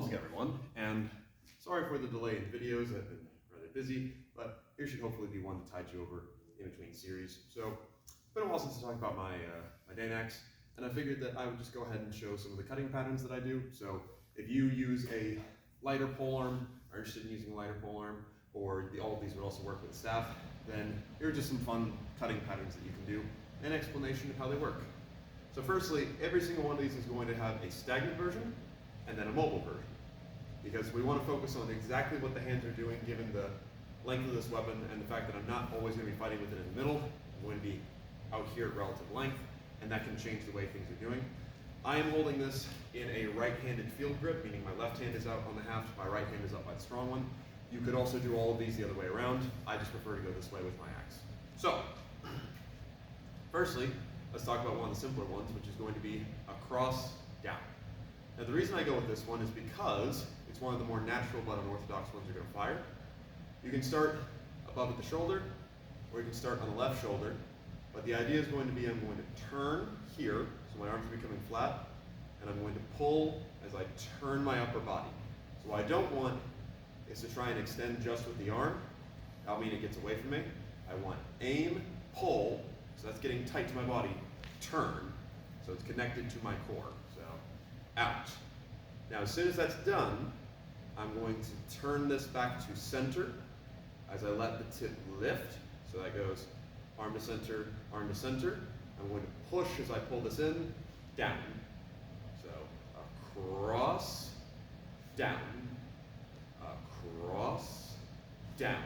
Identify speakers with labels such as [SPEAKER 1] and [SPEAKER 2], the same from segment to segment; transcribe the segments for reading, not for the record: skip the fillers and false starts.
[SPEAKER 1] once again, everyone, and sorry for the delay in videos. I've been rather busy, but here should hopefully be one to tide you over in between series. So, it's been a while since I talked about my Dane axe, and I figured that I would just go ahead and show some of the cutting patterns that I do. So, if you use a lighter polearm, are interested in using a lighter polearm, or all of these would also work with a staff, then here are just some fun cutting patterns that you can do, and an explanation of how they work. So firstly, every single one of these is going to have a stagnant version and then a mobile version, because we want to focus on exactly what the hands are doing given the length of this weapon and the fact that I'm not always going to be fighting with it in the middle. I'm going to be out here at relative length, and that can change the way things are doing. I am holding this in a right-handed field grip, meaning my left hand is out on the haft, my right hand is up by the strong one. You could also do all of these the other way around. I just prefer to go this way with my axe. So, firstly, let's talk about one of the simpler ones, which is going to be a cross down. Now the reason I go with this one is because it's one of the more natural but unorthodox ones you're going to fire. You can start above at the shoulder, or you can start on the left shoulder, but the idea is going to be I'm going to turn here, so my arms are becoming flat, and I'm going to pull as I turn my upper body. So what I don't want is to try and extend just with the arm. That'll mean it gets away from me. I want aim, pull, so that's getting tight to my body, turn, so it's connected to my core, so out. Now as soon as that's done, I'm going to turn this back to center as I let the tip lift, so that goes arm to center, arm to center. I'm going to push as I pull this in, down. So across, down, across, down.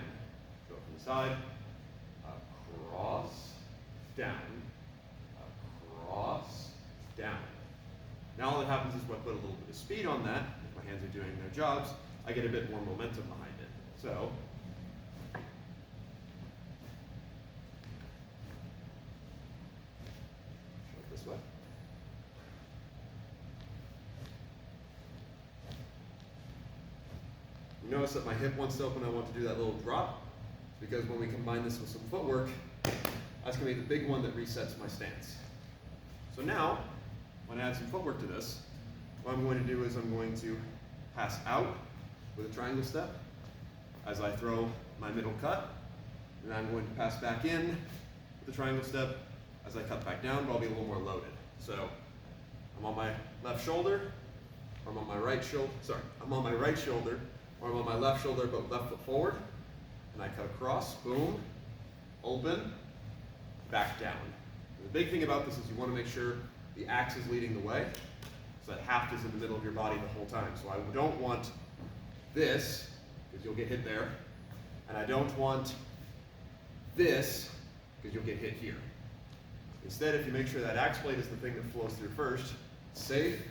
[SPEAKER 1] Go from the side, across, down, across, down. Now all that happens is when I put a little bit of speed on that, if my hands are doing their jobs, I get a bit more momentum behind it. So, show it this way. You notice that my hip wants to open, I want to do that little drop, because when we combine this with some footwork, that's going to be the big one that resets my stance. So now, when I add some footwork to this, what I'm going to do is I'm going to pass out with a triangle step as I throw my middle cut, and I'm going to pass back in with a triangle step as I cut back down, but I'll be a little more loaded. So I'm on my left shoulder, or I'm on my right shoulder, I'm on my right shoulder, or I'm on my left shoulder, but left foot forward, and I cut across, boom, open, back down. And the big thing about this is you want to make sure the axe is leading the way, so that haft is in the middle of your body the whole time. So I don't want this, because you'll get hit there, and I don't want this, because you'll get hit here. Instead, if you make sure that axe blade is the thing that flows through first, safe,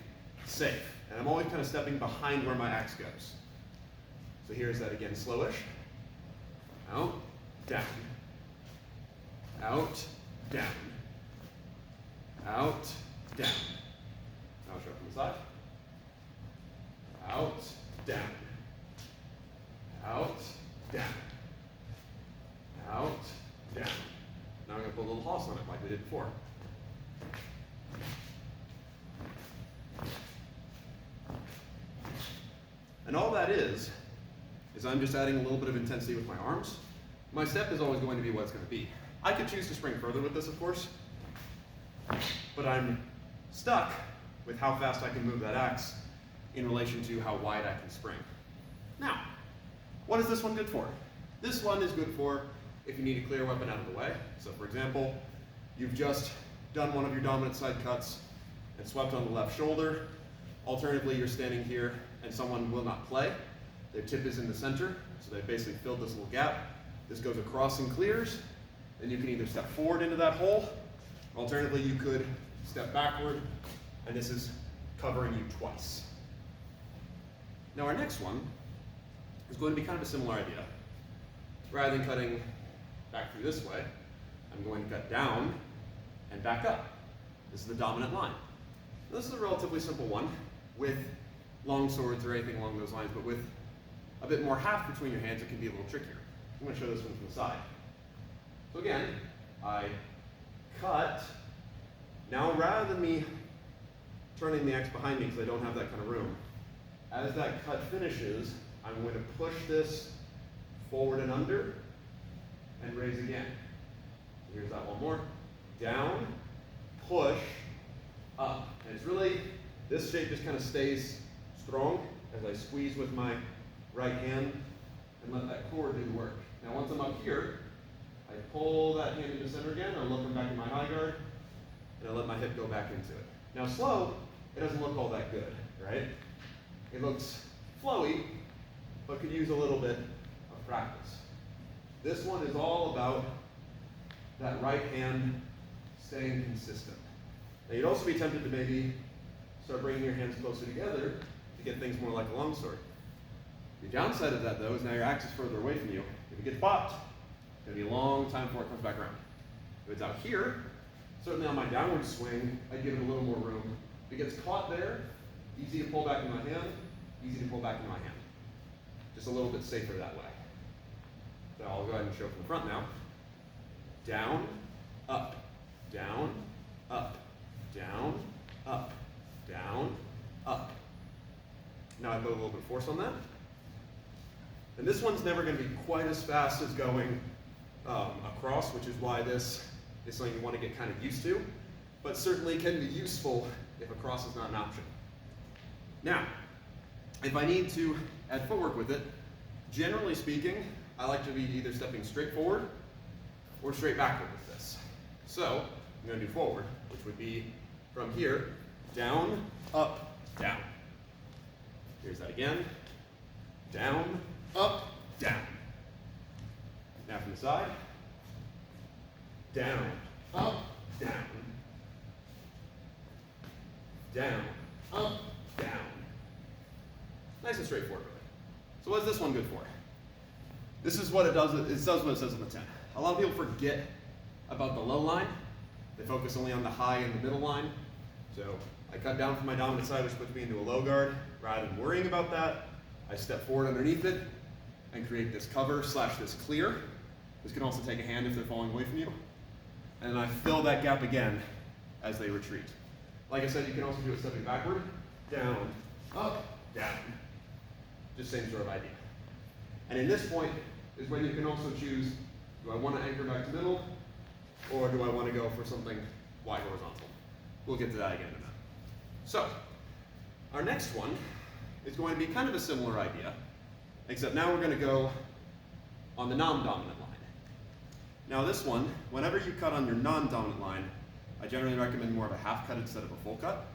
[SPEAKER 1] safe. And I'm always kind of stepping behind where my axe goes. So here's that again, slowish. Out, down. Out, down. Out, down. Now I'll show it from the side. Out, down. Out, down. Out, down. Now I'm going to put a little hoss on it like we did before. And all that is I'm just adding a little bit of intensity with my arms. My step is always going to be what it's going to be. I could choose to spring further with this, of course, but I'm stuck with how fast I can move that axe in relation to how wide I can spring. Now, what is this one good for? This one is good for if you need to clear a weapon out of the way. So for example, you've just done one of your dominant side cuts and swept on the left shoulder. Alternatively, you're standing here and someone will not play. Their tip is in the center, so they basically filled this little gap. This goes across and clears. Then you can either step forward into that hole, alternatively you could step backward, and this is covering you twice. Now our next one is going to be kind of a similar idea. Rather than cutting back through this way, I'm going to cut down and back up. This is the dominant line. Now, this is a relatively simple one with long swords or anything along those lines, but with a bit more haft between your hands, it can be a little trickier. I'm going to show this one from the side. So again, I cut. Now rather than me turning the axe behind me because I don't have that kind of room, as that cut finishes, I'm going to push this forward and under, and raise again. Here's that one more. Down, push, up. And it's really, this shape just kind of stays strong as I squeeze with my right hand and let that core do the work. Now once I'm up here, I pull that hand into center again, I'm looking back at my high guard, and I let my hip go back into it. Now slow, it doesn't look all that good, right? It looks flowy, but could use a little bit of practice. This one is all about that right hand staying consistent. Now you'd also be tempted to maybe start bringing your hands closer together to get things more like a longsword. The downside of that though is now your axe is further away from you. If it gets popped, it's going to be a long time before it comes back around. If it's out here, certainly on my downward swing, I'd give it a little more room. If it gets caught there, easy to pull back in my hand, easy to pull back in my hand. Just a little bit safer that way. So I'll go ahead and show from the front now. Down, up, down, up, down, up, down, up. Now I put a little bit of force on that. And this one's never going to be quite as fast as going across, which is why this is something you want to get kind of used to, but certainly can be useful if across is not an option. Now, if I need to add footwork with it, generally speaking, I like to be either stepping straight forward or straight backward with this. So I'm going to do forward, which would be from here, down, up, down. Here's that again. Down, up, down. Now from the side. Down, up, down. Down, up, down. Nice and straightforward, really. So what's this one good for? This is what it does. It does what it says on the tin. A lot of people forget about the low line. They focus only on the high and the middle line. So I cut down from my dominant side, which puts me into a low guard. Rather than worrying about that, I step forward underneath it and create this cover / this clear. This can also take a hand if they're falling away from you. And then I fill that gap again as they retreat. Like I said, you can also do it stepping backward, down, up, down. Just same sort of idea. And in this point is when you can also choose, do I want to anchor back to middle, or do I want to go for something wide horizontal? We'll get to that again in a minute. So, our next one is going to be kind of a similar idea, except now we're going to go on the non-dominant line. Now this one, whenever you cut on your non-dominant line, I generally recommend more of a half cut instead of a full cut.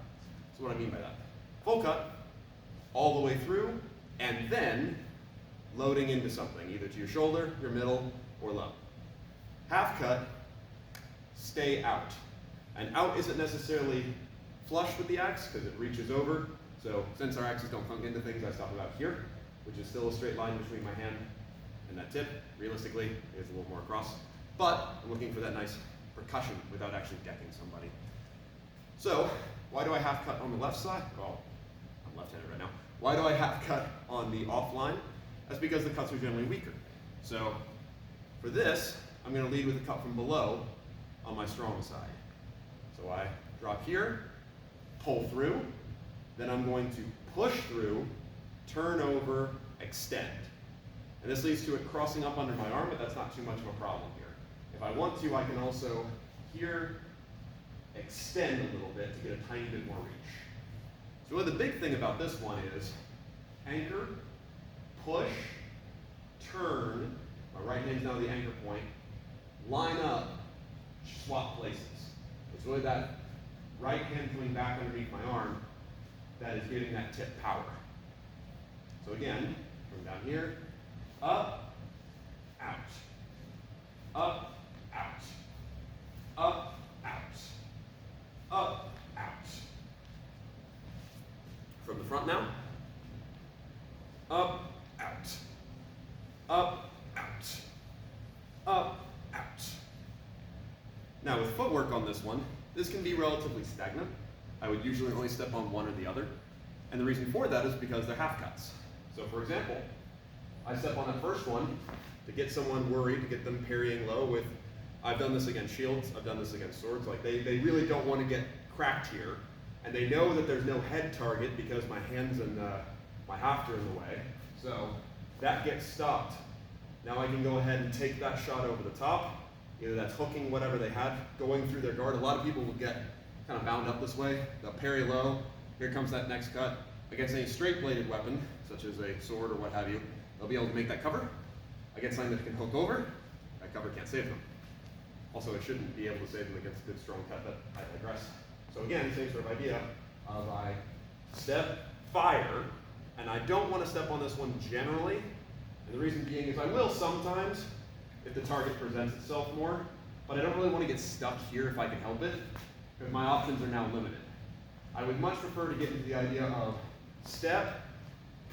[SPEAKER 1] So what do I mean by that? Full cut, all the way through, and then loading into something, either to your shoulder, your middle, or low. Half cut, stay out. And out isn't necessarily flush with the axe because it reaches over. So since our axes don't clunk into things, I stop about here, which is still a straight line between my hand and that tip. Realistically, it's a little more across. But I'm looking for that nice percussion without actually decking somebody. So why do I half cut on the left side? Well, I'm left-handed right now. Why do I half cut on the off line? That's because the cuts are generally weaker. So for this, I'm going to lead with a cut from below on my strong side. So I drop here, pull through, then I'm going to push through, turn over, extend. And this leads to it crossing up under my arm, but that's not too much of a problem here. If I want to, I can also here extend a little bit to get a tiny bit more reach. So what the big thing about this one is anchor, push, turn, my right hand's now the anchor point, line up, swap places. It's really that right hand coming back underneath my arm that is giving that tip power. So again, from down here, up, out, up, out, up, out, up, out. From the front now, up, out, up, out, up, out. Now with footwork on this one, this can be relatively stagnant. I would usually only step on one or the other. And the reason for that is because they're half cuts. So for example, I step on that first one to get someone worried, to get them parrying low with, I've done this against shields, I've done this against swords, like they really don't want to get cracked here. And they know that there's no head target because my hands and my hafter in the way. So that gets stopped. Now I can go ahead and take that shot over the top. Either that's hooking whatever they had going through their guard. A lot of people will get kind of bound up this way. They'll parry low. Here comes that next cut. Against any straight-bladed weapon, such as a sword or what have you, they'll be able to make that cover. Against something that can hook over, that cover can't save them. Also, it shouldn't be able to save them against a good strong cut, but I digress. So again, same sort of idea of I step, fire, and I don't want to step on this one generally. And the reason being is I will sometimes, if the target presents itself more, but I don't really want to get stuck here if I can help it, because my options are now limited. I would much prefer to get into the idea of step,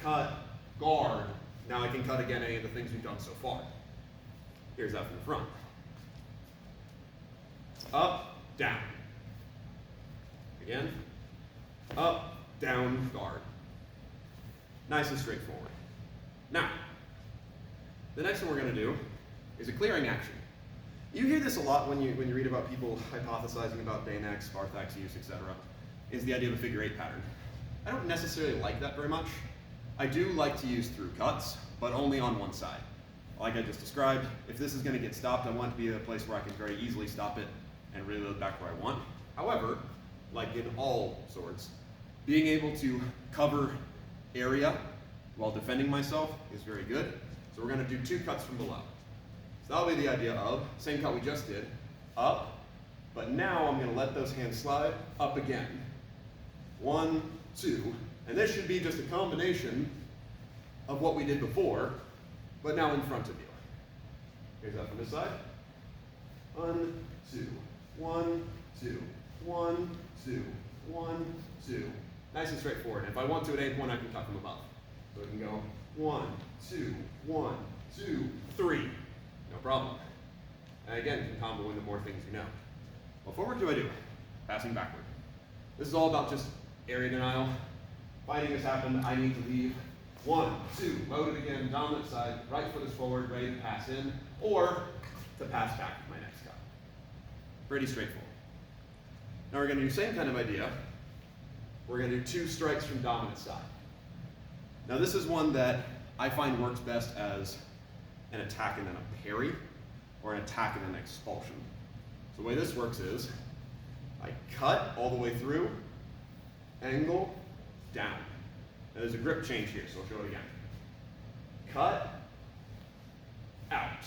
[SPEAKER 1] cut, guard. Now I can cut again any of the things we've done so far. Here's that from the front. Up, down. Again. Up, down, guard. Nice and straightforward. Now, the next one we're going to do is a clearing action. You hear this a lot when you read about people hypothesizing about Dane X, Barthak's use, etc. Is the idea of a figure 8 pattern. I don't necessarily like that very much. I do like to use through cuts, but only on one side. Like I just described, if this is going to get stopped, I want it to be a place where I can very easily stop it and reload back where I want. However, like in all swords, being able to cover area while defending myself is very good. So we're going to do 2 cuts from below. So that'll be the idea of, same cut we just did, up, but now I'm going to let those hands slide, up again. 1, 2, and this should be just a combination of what we did before, but now in front of you. Here's that from this side. 1, 2, 1, 2, 1, 2, 1, 2. Nice and straightforward. And if I want to at any point, I can cut from above. So it can go 1, 2, 1, 2, 3. No problem. And again, you can combo into more things you know. What forward do I do? Passing backward. This is all about just area denial. Fighting has happened, I need to leave. 1, 2, load it again, dominant side, right foot is forward, ready to pass in, or to pass back with my next cut. Pretty straightforward. Now we're going to do the same kind of idea. We're going to do 2 strikes from dominant side. Now this is one that I find works best as an attack and then a parry, or an attack and then expulsion. So the way this works is, I cut all the way through, angle, down. Now there's a grip change here, so I'll show it again. Cut, out.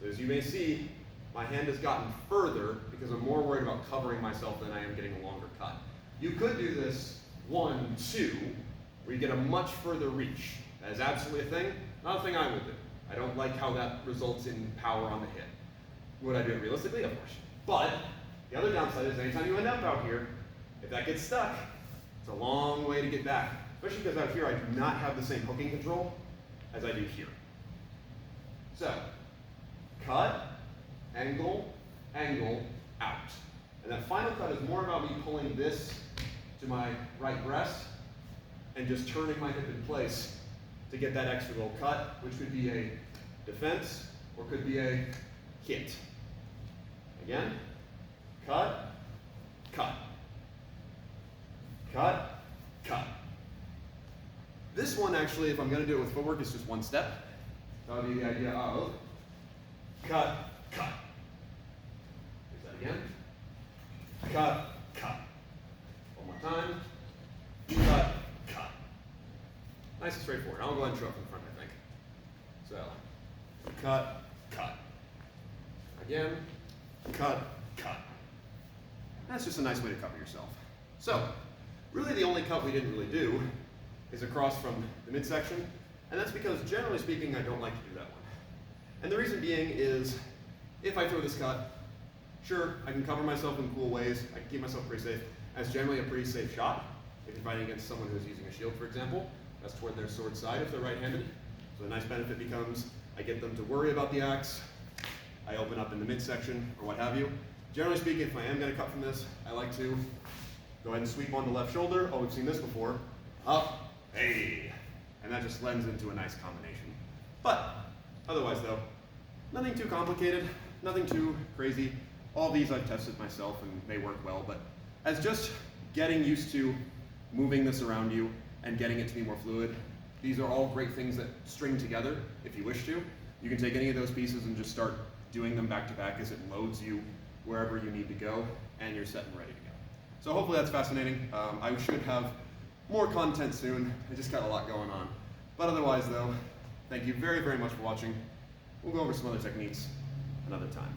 [SPEAKER 1] So as you may see, my hand has gotten further because I'm more worried about covering myself than I am getting a longer cut. You could do this 1, 2, where you get a much further reach. That is absolutely a thing, not a thing I would do. I don't like how that results in power on the hit. Would I do it realistically? Of course. But the other downside is anytime you end up out here, if that gets stuck, it's a long way to get back. Especially because out here I do not have the same hooking control as I do here. So, cut, angle, angle, out. And that final cut is more about me pulling this to my right breast and just turning my hip in place to get that extra little cut, which could be a defense or could be a hit. Again, cut, cut, cut, cut. This one actually, if I'm going to do it with footwork, is just 1 step. That would be the idea of cut, cut. Here's that again. Cut, cut. One more time. Cut, cut. Nice and straightforward. I'll go ahead and show up in front, I think. So, cut, cut. Again, cut, cut. That's just a nice way to cover yourself. So, really the only cut we didn't really do is across from the midsection, and that's because generally speaking I don't like to do that one. And the reason being is, if I throw this cut, sure, I can cover myself in cool ways, I can keep myself pretty safe. That's generally a pretty safe shot. If you're fighting against someone who's using a shield, for example, that's toward their sword side if they're right-handed. So the nice benefit becomes, I get them to worry about the axe, I open up in the midsection, or what have you. Generally speaking, if I am going to cut from this, I like to go ahead and sweep on the left shoulder. Oh, we've seen this before. Up, hey, and that just lends into a nice combination. But otherwise though, nothing too complicated, nothing too crazy. All these I've tested myself and they work well, but as just getting used to moving this around you and getting it to be more fluid. These are all great things that string together if you wish to. You can take any of those pieces and just start doing them back to back as it loads you wherever you need to go, and you're set and ready to go. So hopefully that's fascinating. I should have more content soon. I just got a lot going on. But otherwise though, thank you very, very much for watching. We'll go over some other techniques another time.